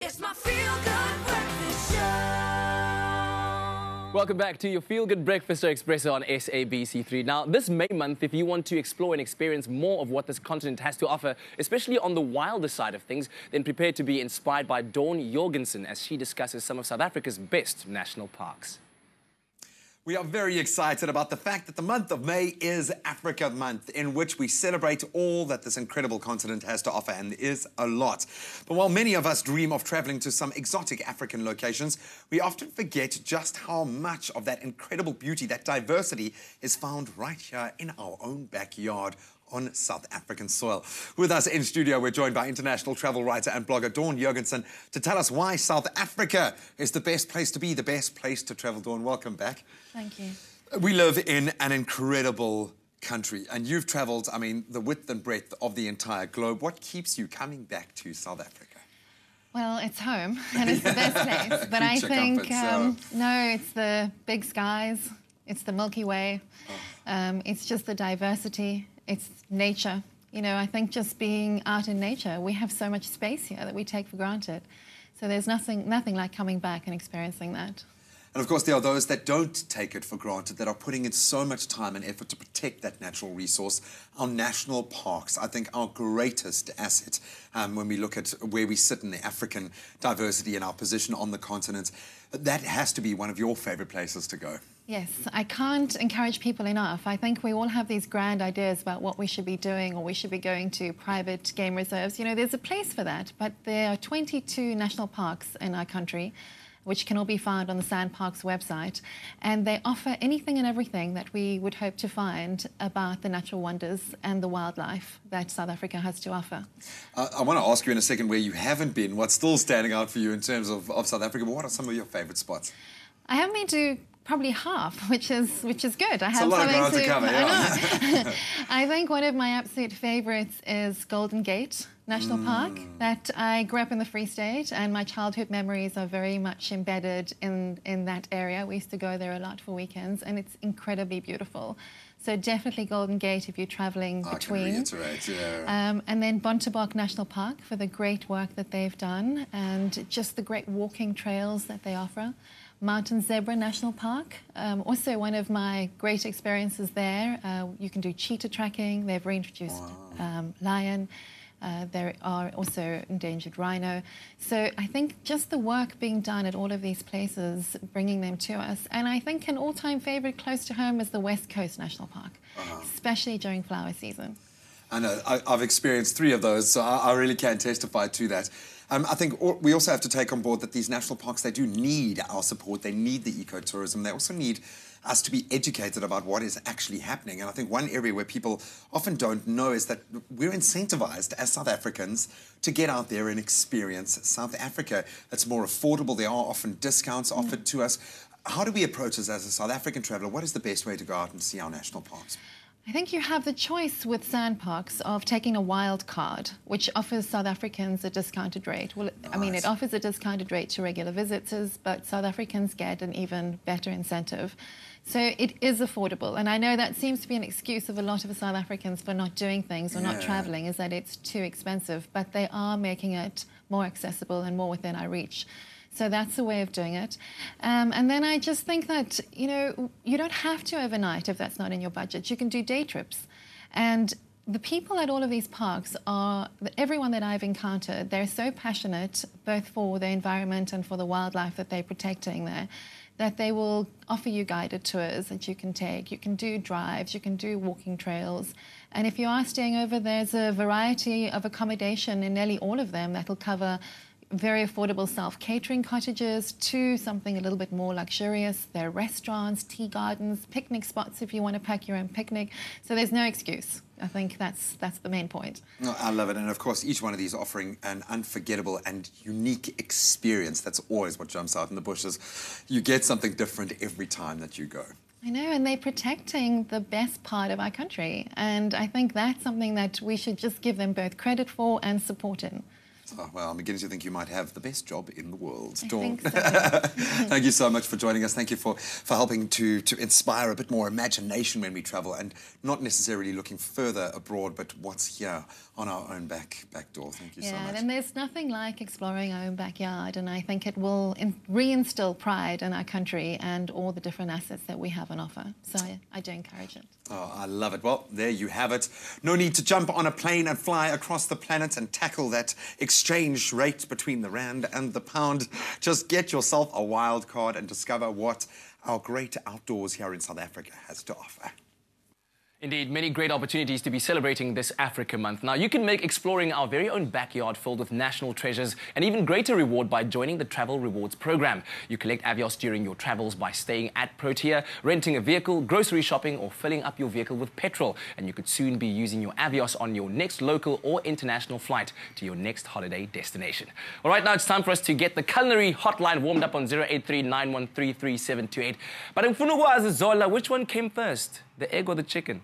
It's my feel-good breakfast show. Welcome back to your Feel-Good Breakfast or Expresso on SABC3. Now, this May month, if you want to explore and experience more of what this continent has to offer, especially on the wilder side of things, then prepare to be inspired by Dawn Jorgensen as she discusses some of South Africa's best national parks. We are very excited about the fact that the month of May is Africa Month, in which we celebrate all that this incredible continent has to offer, and there is a lot. But while many of us dream of traveling to some exotic African locations, we often forget just how much of that incredible beauty, that diversity, is found right here in our own backyard on South African soil. With us in studio, we're joined by international travel writer and blogger Dawn Jorgensen to tell us why South Africa is the best place to be, the best place to travel. Dawn, welcome back. Thank you. We live in an incredible country, and you've travelled, I mean, the width and breadth of the entire globe. What keeps you coming back to South Africa? Well, it's home, and it's the best place. But I think, no, it's the big skies, it's the Milky Way, it's just the diversity, it's nature. You know, I think just being out in nature, we have so much space here that we take for granted. So there's nothing like coming back and experiencing that. And of course, there are those that don't take it for granted, that are putting in so much time and effort to protect that natural resource. Our national parks, I think, our greatest asset when we look at where we sit in the African diversity and our position on the continent. That has to be one of your favourite places to go. Yes, I can't encourage people enough. I think we all have these grand ideas about what we should be doing, or we should be going to private game reserves. You know, there's a place for that, but there are 22 national parks in our country, which can all be found on the SANParks website, and they offer anything and everything that we would hope to find about the natural wonders and the wildlife that South Africa has to offer. I want to ask you in a second where you haven't been, what's still standing out for you in terms of South Africa, but what are some of your favourite spots? I haven't been to probably half, which is good. I have a lot of ground to cover, yeah. I know. I think one of my absolute favourites is Golden Gate National Park. That I grew up in the Free State, and my childhood memories are very much embedded in that area. We used to go there a lot for weekends, and it's incredibly beautiful. So definitely Golden Gate if you're travelling between. I can reiterate, yeah. And then Bontebok National Park for the great work that they've done and just the great walking trails that they offer. Mountain Zebra National Park, also one of my great experiences there. You can do cheetah tracking. They've reintroduced lion. There are also endangered rhino. So I think just the work being done at all of these places, bringing them to us. And I think an all-time favourite close to home is the West Coast National Park, especially during flower season. I know, I've experienced 3 of those, so I really can testify to that. I think we also have to take on board that these national parks, they do need our support. They need the ecotourism. They also need us to be educated about what is actually happening. And I think one area where people often don't know is that we're incentivized as South Africans to get out there and experience South Africa. It's more affordable. There are often discounts offered to us. How do we approach this as a South African traveller? What is the best way to go out and see our national parks? I think you have the choice with SANParks of taking a wild card, which offers South Africans a discounted rate. Well, I mean, it offers a discounted rate to regular visitors, but South Africans get an even better incentive. So it is affordable. And I know that seems to be an excuse of a lot of South Africans for not doing things or not travelling, is that it's too expensive. But they are making it more accessible and more within our reach. So that's a way of doing it. And then I just think that, you know, you don't have to overnight if that's not in your budget. You can do day trips. And the people at all of these parks are, everyone that I've encountered, they're so passionate, both for the environment and for the wildlife that they're protecting there, that they will offer you guided tours that you can take. You can do drives, you can do walking trails. And if you are staying over, there's a variety of accommodation in nearly all of them that will cover very affordable self-catering cottages to something a little bit more luxurious. There are restaurants, tea gardens, picnic spots if you want to pack your own picnic. So there's no excuse. I think that's the main point. No, I love it. And of course, each one of these offering an unforgettable and unique experience. That's always what jumps out in the bushes. You get something different every time that you go. I know, and they're protecting the best part of our country. And I think that's something that we should just give them both credit for and support in. Oh, well, I'm beginning to think you might have the best job in the world, I Dawn. think so. Thank you so much for joining us. Thank you for helping to inspire a bit more imagination when we travel, and not necessarily looking further abroad, but what's here on our own back door. Thank you so much. And there's nothing like exploring our own backyard, and I think it will reinstill pride in our country and all the different assets that we have on offer. So I do encourage it. Oh, I love it. Well, there you have it. No need to jump on a plane and fly across the planet and tackle that exchange rate between the rand and the pound. Just get yourself a wild card and discover what our great outdoors here in South Africa has to offer. Indeed, many great opportunities to be celebrating this Africa Month. Now, you can make exploring our very own backyard filled with national treasures an even greater reward by joining the Travel Rewards program. You collect Avios during your travels by staying at Protea, renting a vehicle, grocery shopping, or filling up your vehicle with petrol. And you could soon be using your Avios on your next local or international flight to your next holiday destination. All right, now it's time for us to get the culinary hotline warmed up on 083-913-3728. But in Zola, which one came first, the egg or the chicken?